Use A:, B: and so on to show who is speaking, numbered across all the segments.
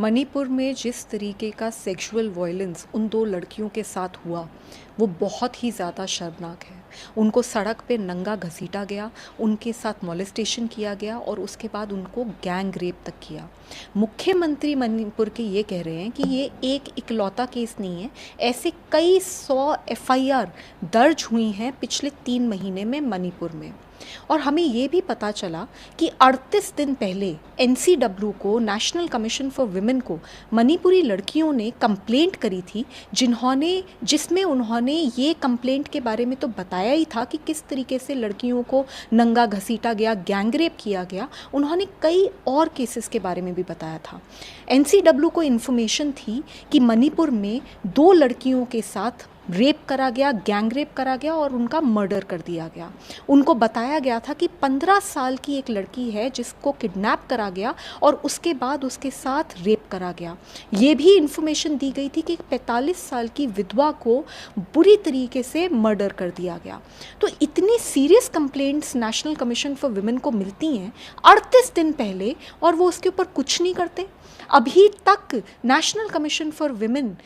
A: मणिपुर में जिस तरीके का सेक्सुअल वायलेंस उन दो लड़कियों के साथ हुआ वो बहुत ही ज़्यादा शर्मनाक है। उनको सड़क पे नंगा घसीटा गया, उनके साथ मॉलेस्टेशन किया गया और उसके बाद उनको गैंग रेप तक किया। मुख्यमंत्री मणिपुर के ये कह रहे हैं कि ये एक इकलौता केस नहीं है, ऐसे कई 100 एफआईआर दर्ज हुई हैं पिछले 3 महीने में मणिपुर में। और हमें ये भी पता चला कि 38 दिन पहले एनसीडब्ल्यू को, नेशनल कमीशन फॉर विमेन को, मणिपुरी लड़कियों ने कंप्लेंट करी थी, जिसमें उन्होंने ये कंप्लेंट के बारे में तो बताया ही था कि किस तरीके से लड़कियों को नंगा घसीटा गया, गैंगरेप किया गया। उन्होंने कई और केसेस के बारे में भी बताया था। एनसीडब्ल्यू को इन्फॉर्मेशन थी कि मणिपुर में 2 लड़कियों के साथ रेप करा गया, गैंग रेप करा गया और उनका मर्डर कर दिया गया। उनको बताया गया था कि 15 साल की एक लड़की है जिसको किडनैप करा गया और उसके बाद उसके साथ रेप करा गया। ये भी इन्फॉर्मेशन दी गई थी कि 45 साल की विधवा को बुरी तरीके से मर्डर कर दिया गया। तो इतनी serious complaints national commission for women को मिलती हैं 38 दिन पहले और वो उसके ऊपर कुछ नहीं करते। अभी तक national commission for women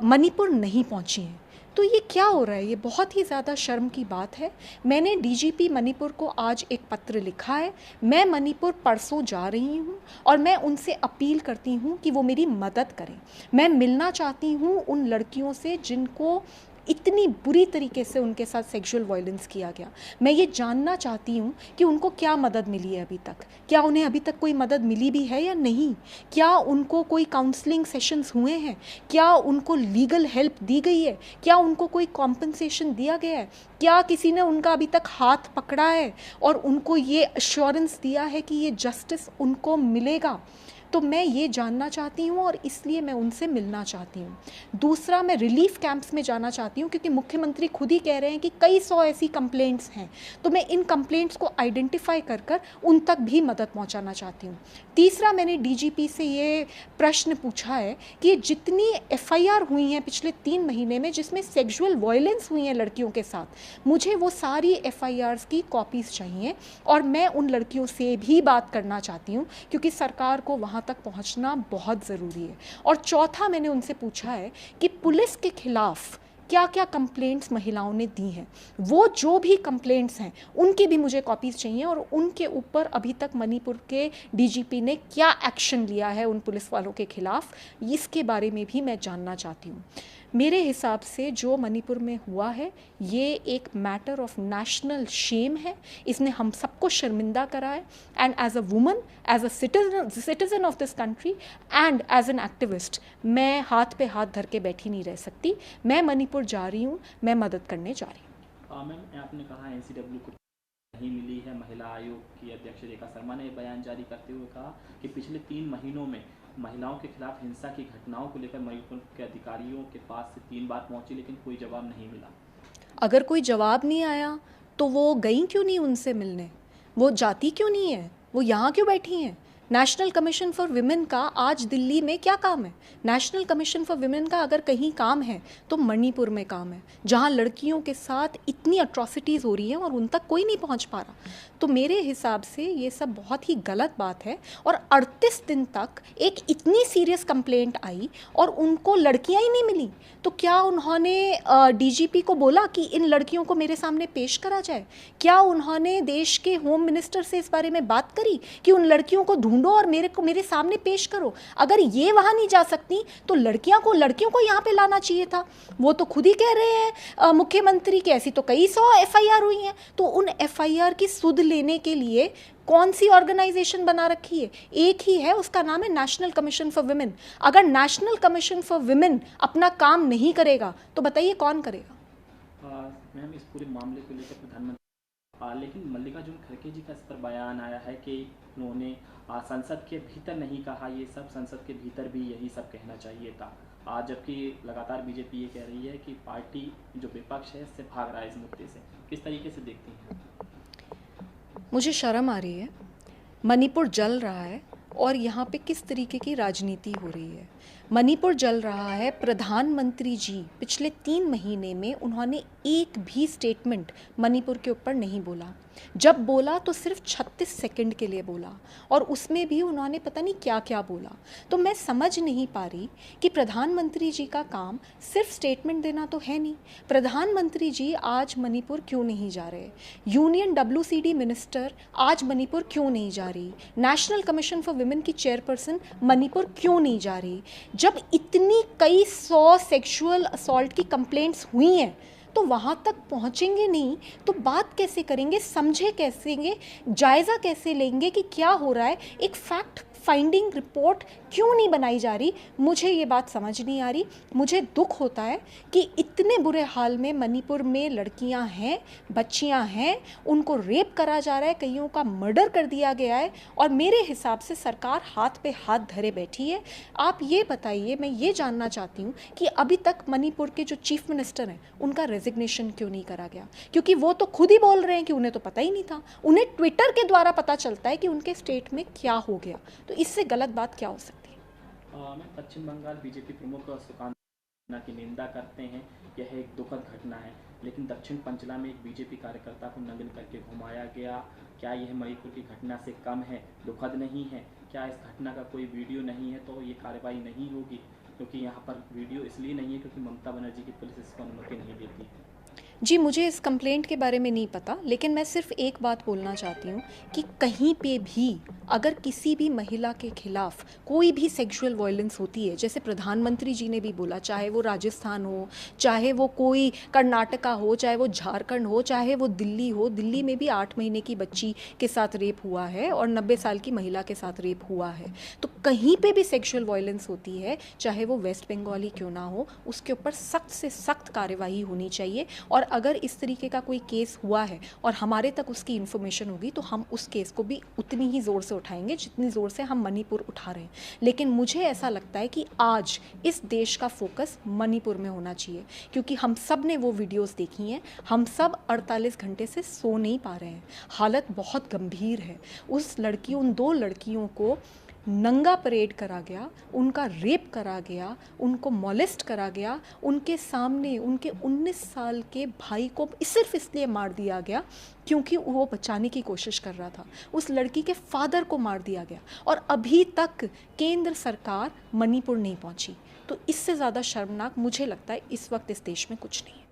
A: Manipur नहीं पहुंची हैं। तो ये क्या हो रहा है? ये बहुत ही ज़्यादा शर्म की बात है। मैंने डीजीपी मणिपुर को आज एक पत्र लिखा है। मैं मणिपुर परसों जा रही हूँ और मैं उनसे अपील करती हूँ कि वो मेरी मदद करें। मैं मिलना चाहती हूँ उन लड़कियों से जिनको इतनी बुरी तरीके से उनके साथ सेक्सुअल वायलेंस किया गया। मैं ये जानना चाहती हूँ कि उनको क्या मदद मिली है अभी तक, क्या उन्हें अभी तक कोई मदद मिली भी है या नहीं, क्या उनको कोई काउंसलिंग सेशंस हुए हैं, क्या उनको लीगल हेल्प दी गई है, क्या उनको कोई कॉम्पनसेशन दिया गया है, क्या किसी ने उनका अभी तक हाथ पकड़ा है और उनको ये अश्योरेंस दिया है कि ये जस्टिस उनको मिलेगा। तो मैं ये जानना चाहती हूँ और इसलिए मैं उनसे मिलना चाहती हूँ। दूसरा, मैं रिलीफ कैंप्स में जाना चाहती हूँ क्योंकि मुख्यमंत्री खुद ही कह रहे हैं कि कई 100 ऐसी कंप्लेंट्स हैं। तो मैं इन कंप्लेंट्स को आइडेंटिफाई कर उन तक भी मदद पहुँचाना चाहती हूँ। तीसरा, मैंने डीजीपी से ये प्रश्न पूछा है कि जितनी एफआईआर हुई हैं पिछले 3 महीने में जिसमें सेक्सुअल वायलेंस हुई है लड़कियों के साथ, मुझे वो सारी एफआईआर्स की कॉपीज़ चाहिए और मैं उन लड़कियों से भी बात करना चाहती हूँ क्योंकि सरकार को वहाँ तक पहुंचना बहुत ज़रूरी है। और चौथा, मैंने उनसे पूछा है कि पुलिस के खिलाफ क्या क्या कंप्लेंट्स महिलाओं ने दी हैं, वो जो भी कंप्लेंट्स हैं उनकी भी मुझे कॉपीज़ चाहिए और उनके ऊपर अभी तक मणिपुर के डीजीपी ने क्या एक्शन लिया है उन पुलिस वालों के खिलाफ, इसके बारे में भी मैं जानना चाहती हूँ। मेरे हिसाब से जो मणिपुर में हुआ है ये एक मैटर ऑफ नेशनल शेम है। इसने हम सबको शर्मिंदा करा है and as a woman, as a citizen of this country and as an activist, मैं हाथ पे हाथ धर के बैठी नहीं रह सकती। मैं मणिपुर जा रही हूँ, मैं मदद करने जा रही हूँ।
B: मैम, आपने कहा एनसीडब्ल्यू को नहीं मिली है। महिला आयोग की अध्यक्ष रेखा शर्मा ने बयान जारी करते हुए कहा कि पिछले 3 महीनों में महिलाओं के खिलाफ हिंसा की घटनाओं को लेकर मणिपुर के अधिकारियों के पास से 3 बार पहुंची लेकिन कोई जवाब नहीं मिला।
A: अगर कोई जवाब नहीं आया तो वो गई क्यों नहीं उनसे मिलने? वो जाती क्यों नहीं है? वो यहाँ क्यों बैठी हैं? नेशनल कमीशन फॉर विमेन का आज दिल्ली में क्या काम है? नेशनल कमीशन फॉर विमेन का अगर कहीं काम है तो मणिपुर में काम है, जहाँ लड़कियों के साथ इतनी अट्रॉसिटीज़ हो रही हैं और उन तक कोई नहीं पहुँच पा रहा। तो मेरे हिसाब से ये सब बहुत ही गलत बात है। और 38 दिन तक एक इतनी सीरियस कंप्लेंट आई और उनको लड़कियां ही नहीं मिली, तो क्या उन्होंने डीजीपी को बोला कि इन लड़कियों को मेरे सामने पेश करा जाए? क्या उन्होंने देश के होम मिनिस्टर से इस बारे में बात करी कि उन लड़कियों को ढूंढो और मेरे सामने पेश करो? अगर ये वहाँ नहीं जा सकती तो लड़कियों को यहाँ पे लाना चाहिए था। वो तो खुद ही कह रहे हैं मुख्यमंत्री की ऐसी तो कई 100 एफआईआर हुई हैं। तो उन एफआईआर की सुध लेने के लिए कौन सी ऑर्गेनाइजेशन बना रखी है? एक ही है, उसका नाम है नेशनल कमीशन फॉर विमेन। अगर नेशनल कमीशन फॉर विमेन अपना काम नहीं करेगा तो बताइए कौन करेगा?
B: मैम, इस पूरे मामले को लेकर प्रधानमंत्री लेकिन मल्लिकार्जुन खड़गे जी का इस पर बयान आया है कि उन्होंने संसद के भीतर नहीं कहा, ये सब संसद के भीतर भी यही सब कहना चाहिए था। जबकि लगातार बीजेपी ये कह रही है कि पार्टी जो विपक्ष है इससे भाग रहा है इस मुद्दे से। किस तरीके से देखती हैं?
A: मुझे शर्म आ रही है। मणिपुर जल रहा है और यहाँ पे किस तरीके की राजनीति हो रही है। मणिपुर जल रहा है। प्रधानमंत्री जी पिछले 3 महीने में उन्होंने एक भी स्टेटमेंट मणिपुर के ऊपर नहीं बोला। जब बोला तो सिर्फ 36 सेकंड के लिए बोला, और उसमें भी उन्होंने पता नहीं क्या क्या बोला। तो मैं समझ नहीं पा रही कि प्रधानमंत्री जी का काम सिर्फ स्टेटमेंट देना तो है नहीं। प्रधानमंत्री जी आज मणिपुर क्यों नहीं जा रहे? यूनियन WCD मिनिस्टर आज मणिपुर क्यों नहीं जा रही? नेशनल कमीशन फॉर वुमेन की चेयरपर्सन मणिपुर क्यों नहीं जा रही? जब इतनी कई 100 सेक्सुअल असॉल्ट की कंप्लेंट्स हुई हैं तो वहाँ तक पहुँचेंगे नहीं तो बात कैसे करेंगे, समझे कैसे, जायज़ा कैसे लेंगे कि क्या हो रहा है? एक फैक्ट फाइंडिंग रिपोर्ट क्यों नहीं बनाई जा रही? मुझे ये बात समझ नहीं आ रही। मुझे दुख होता है कि इतने बुरे हाल में मणिपुर में लड़कियां हैं, बच्चियां हैं, उनको रेप करा जा रहा है, कईयों का मर्डर कर दिया गया है, और मेरे हिसाब से सरकार हाथ पे हाथ धरे बैठी है। आप ये बताइए, मैं ये जानना चाहती हूँ कि अभी तक मणिपुर के जो चीफ मिनिस्टर हैं उनका रेजिग्नेशन क्यों नहीं करा गया? क्योंकि वो तो खुद ही बोल रहे हैं कि उन्हें तो पता ही नहीं था। उन्हें ट्विटर के द्वारा पता चलता है कि उनके स्टेट में क्या हो गया। तो इससे गलत बात क्या हो सकती है?
B: मैं पश्चिम बंगाल बीजेपी प्रमुख सुकांत घटना की निंदा करते हैं। यह एक दुखद घटना है, लेकिन दक्षिण पंचला में एक बीजेपी कार्यकर्ता को नग्न करके घुमाया गया। क्या यह मणिपुर की घटना से कम है, दुखद नहीं है? क्या इस घटना का कोई वीडियो नहीं है तो ये कार्रवाई नहीं होगी? क्योंकि यहाँ पर वीडियो इसलिए नहीं है क्योंकि ममता बनर्जी की पुलिस इसको अनुमति नहीं देती है।
A: जी, मुझे इस कंप्लेंट के बारे में नहीं पता, लेकिन मैं सिर्फ एक बात बोलना चाहती हूँ कि कहीं पे भी अगर किसी भी महिला के खिलाफ कोई भी सेक्सुअल वायलेंस होती है, जैसे प्रधानमंत्री जी ने भी बोला, चाहे वो राजस्थान हो, चाहे वो कोई कर्नाटका हो, चाहे वो झारखंड हो, चाहे वो दिल्ली हो, दिल्ली में भी 8 महीने की बच्ची के साथ रेप हुआ है और 90 साल की महिला के साथ रेप हुआ है। तो कहीं पे भी सेक्सुअल वायलेंस होती है, चाहे वो वेस्ट बंगाल ही क्यों ना हो, उसके ऊपर सख्त से सख्त कार्यवाही होनी चाहिए। और अगर इस तरीके का कोई केस हुआ है और हमारे तक उसकी इन्फॉर्मेशन होगी तो हम उस केस को भी उतनी ही ज़ोर से उठाएंगे जितनी ज़ोर से हम मणिपुर उठा रहे हैं। लेकिन मुझे ऐसा लगता है कि आज इस देश का फोकस मणिपुर में होना चाहिए, क्योंकि हम सब ने वो वीडियोस देखी हैं। हम सब 48 घंटे से सो नहीं पा रहे हैं। हालत बहुत गंभीर है। उन 2 लड़कियों को नंगा परेड करा गया, उनका रेप करा गया, उनको मॉलेस्ट करा गया, उनके सामने उनके 19 साल के भाई को सिर्फ इसलिए मार दिया गया क्योंकि वो बचाने की कोशिश कर रहा था। उस लड़की के फादर को मार दिया गया, और अभी तक केंद्र सरकार मणिपुर नहीं पहुंची। तो इससे ज़्यादा शर्मनाक मुझे लगता है इस वक्त इस देश में कुछ नहीं है।